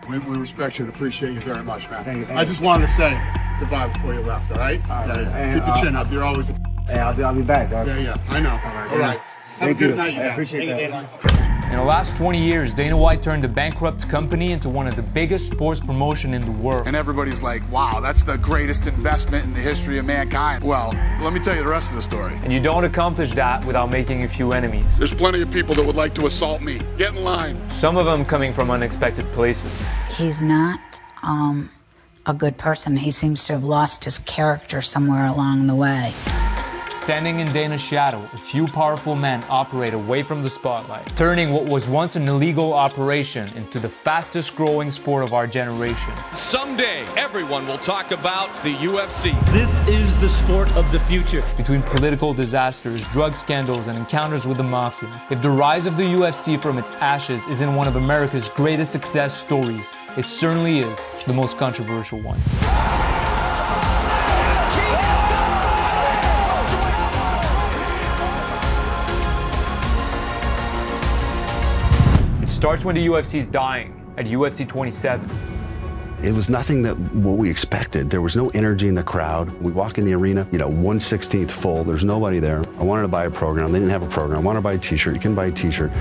We respect you and appreciate you very much, man. Thank you. I just wanted to say goodbye before you left, all right? All right. Yeah. Keep your chin up. You're always a Hey, I'll be back, dog. Yeah, I know. All right. Have a good night, you guys. I appreciate that. In the last 20 years, Dana White turned a bankrupt company into one of the biggest sports promotion in the world. And everybody's like, wow, that's the greatest investment in the history of mankind. Well, let me tell you the rest of the story. And you don't accomplish that without making a few enemies. There's plenty of people that would like to assault me. Get in line. Some of them coming from unexpected places. He's not a good person. He seems to have lost his character somewhere along the way. Standing in Dana's shadow, a few powerful men operate away from the spotlight, turning what was once an illegal operation into the fastest growing sport of our generation. Someday, everyone will talk about the UFC. This is the sport of the future. Between political disasters, drug scandals, and encounters with the mafia, if the rise of the UFC from its ashes isn't one of America's greatest success stories, it certainly is the most controversial one. It starts when the UFC's dying at UFC 27. It was nothing that what we expected. There was no energy in the crowd. We walk in the arena, 1/16 full. There's nobody there. I wanted to buy a program. They didn't have a program. I wanted to buy a t-shirt. You can buy a t-shirt.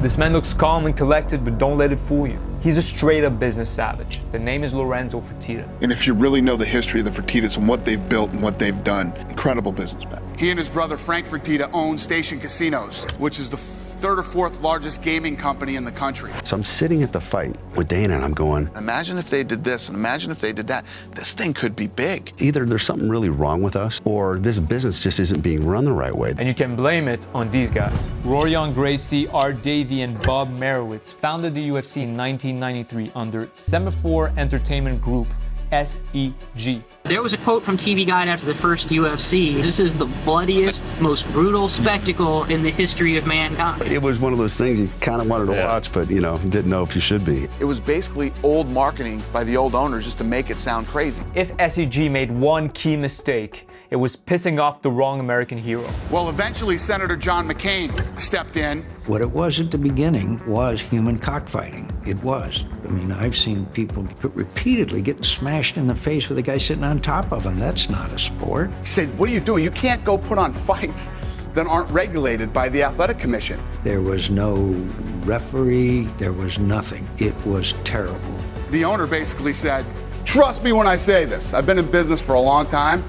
This man looks calm and collected, but don't let it fool you. He's a straight-up business savage. The name is Lorenzo Fertitta. And if you really know the history of the Fertittas and what they've built and what they've done, incredible businessmen. He and his brother Frank Fertitta own Station Casinos, which is the third or fourth largest gaming company in the country. So I'm sitting at the fight with Dana and I'm going, Imagine if they did this and imagine if they did that. This thing could be big. either there's something really wrong with us or this business just isn't being run the right way. And you can blame it on these guys. Rorion Gracie, Art Davie, and Bob Merowitz founded the UFC in 1993 under Semaphore Entertainment Group, SEG. There was a quote from TV Guide after the first UFC. This is the bloodiest, most brutal spectacle in the history of mankind. It was one of those things you kind of wanted to watch, but didn't know if you should be. It was basically old marketing by the old owners just to make it sound crazy. If SEG made one key mistake, it was pissing off the wrong American hero. Well, eventually Senator John McCain stepped in. What it was at the beginning was human cockfighting. It was. I mean, I've seen people repeatedly getting smashed in the face with a guy sitting on top of them. That's not a sport. He said, what are you doing? You can't go put on fights that aren't regulated by the Athletic Commission. There was no referee. There was nothing. It was terrible. The owner basically said, trust me when I say this. I've been in business for a long time.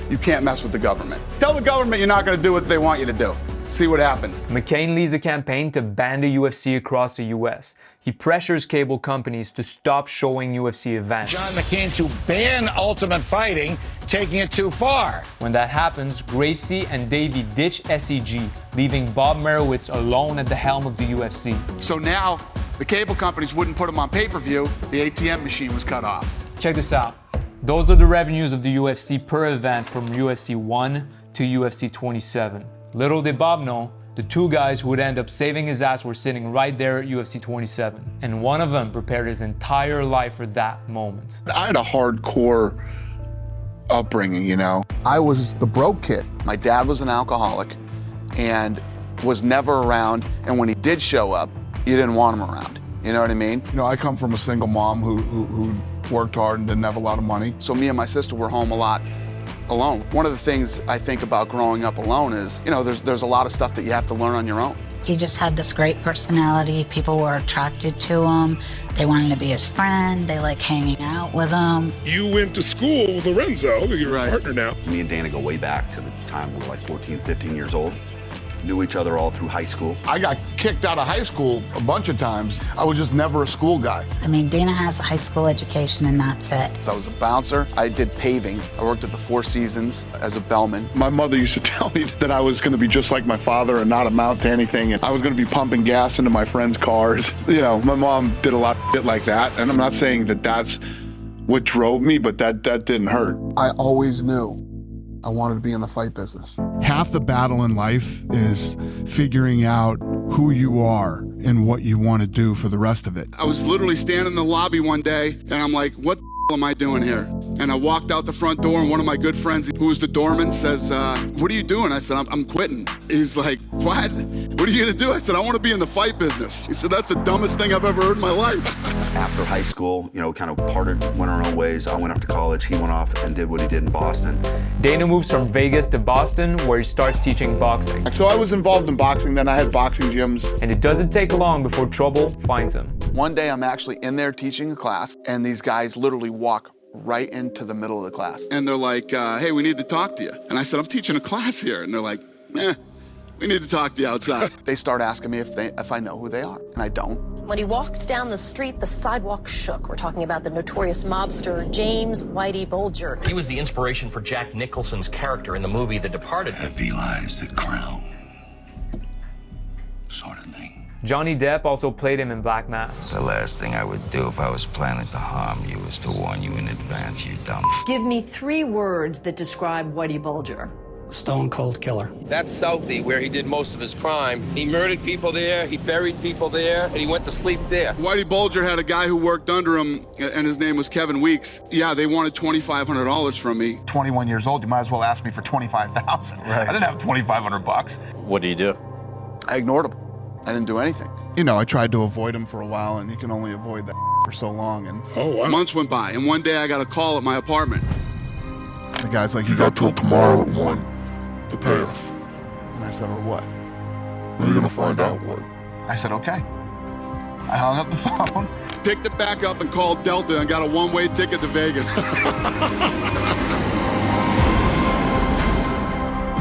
You can't mess with the government. Tell the government you're not going to do what they want you to do. See what happens. McCain leads a campaign to ban the UFC across the US. He pressures cable companies to stop showing UFC events. John McCain to ban Ultimate Fighting, taking it too far. When that happens, Gracie and Davey ditch SEG, leaving Bob Merowitz alone at the helm of the UFC. So now the cable companies wouldn't put them on pay-per-view. The ATM machine was cut off. Check this out. Those are the revenues of the UFC per event from UFC 1 to UFC 27. Little did Bob know, the two guys who would end up saving his ass were sitting right there at UFC 27. And one of them prepared his entire life for that moment. I had a hardcore upbringing, I was the broke kid. My dad was an alcoholic and was never around. And when he did show up, you didn't want him around. You know what I mean? I come from a single mom who worked hard and didn't have a lot of money. So me and my sister were home a lot alone. One of the things I think about growing up alone is, there's a lot of stuff that you have to learn on your own. He just had this great personality. People were attracted to him. They wanted to be his friend. They like hanging out with him. You went to school with Lorenzo, your partner now. Me and Dana go way back to the time we were like 14, 15 years old. Knew each other all through high school. I got kicked out of high school a bunch of times. I was just never a school guy. I mean, Dana has a high school education and that's it. I was a bouncer. I did paving. I worked at the Four Seasons as a bellman. My mother used to tell me that I was going to be just like my father and not amount to anything. And I was going to be pumping gas into my friends' cars. My mom did a lot of shit like that. And I'm not saying that that's what drove me, but that didn't hurt. I always knew I wanted to be in the fight business. Half the battle in life is figuring out who you are and what you want to do for the rest of it. I was literally standing in the lobby one day and I'm like, what the am I doing here? And I walked out the front door and one of my good friends, who was the doorman, says, what are you doing? I said, I'm quitting. He's like, what? What are you gonna do? I said, I want to be in the fight business. He said, that's the dumbest thing I've ever heard in my life. After high school, you know, kind of parted, went our own ways. I went off to college. He went off and did what he did in Boston. Dana moves from Vegas to Boston, where he starts teaching boxing. So I was involved in boxing, then I had boxing gyms. And it doesn't take long before trouble finds him. One day I'm actually in there teaching a class, and these guys literally walk right into the middle of the class. And they're like, hey, we need to talk to you. And I said, I'm teaching a class here. And they're like, we need to talk to you outside. They start asking me if I know who they are, and I don't. When he walked down the street, the sidewalk shook. We're talking about the notorious mobster James Whitey Bulger. He was the inspiration for Jack Nicholson's character in the movie The Departed. Heavy lies the crown, sort of thing. Johnny Depp also played him in Black Mass. The last thing I would do if I was planning to harm you is to warn you in advance, you dumb. Give me 3 words that describe Whitey Bulger. Stone cold killer. That's Southie, where he did most of his crime. He murdered people there, he buried people there, and he went to sleep there. Whitey Bulger had a guy who worked under him, and his name was Kevin Weeks. Yeah, they wanted $2,500 from me. 21 years old, you might as well ask me for $25,000. Right. I didn't have $2,500. What do you do? I ignored him. I didn't do anything. You know, I tried to avoid him for a while, and you can only avoid that for so long. And months went by, and one day I got a call at my apartment. The guy's like, you got till tomorrow at 1 to pay us. And I said, or what? We're gonna find out what. I said, okay. I hung up the phone. Picked it back up and called Delta and got a one-way ticket to Vegas.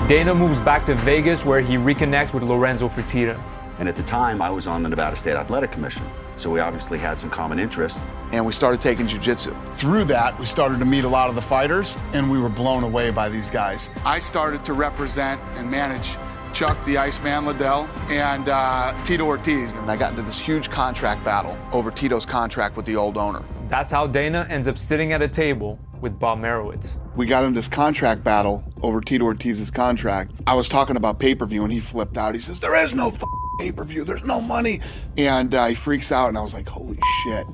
Dana moves back to Vegas, where he reconnects with Lorenzo Fertitta. And at the time, I was on the Nevada State Athletic Commission, so we obviously had some common interests. And we started taking jiu-jitsu. Through that, we started to meet a lot of the fighters, and we were blown away by these guys. I started to represent and manage Chuck the Iceman Liddell and Tito Ortiz. And I got into this huge contract battle over Tito's contract with the old owner. That's how Dana ends up sitting at a table with Bob Merowitz. We got into this contract battle over Tito Ortiz's contract. I was talking about pay-per-view, and he flipped out. He says, there is no pay-per-view, there's no money. And he freaks out, and I was like, holy shit,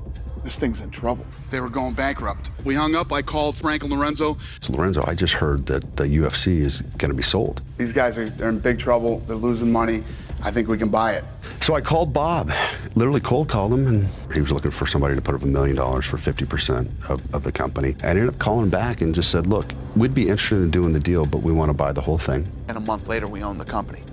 this thing's in trouble. They were going bankrupt. We hung up, I called Frank and Lorenzo. So Lorenzo, I just heard that the UFC is going to be sold. These guys they're in big trouble, they're losing money. I think we can buy it. So I called Bob, literally cold called him, and he was looking for somebody to put up $1 million for 50% of the company. I ended up calling back and just said, look, we'd be interested in doing the deal, but we want to buy the whole thing. And a month later, we owned the company.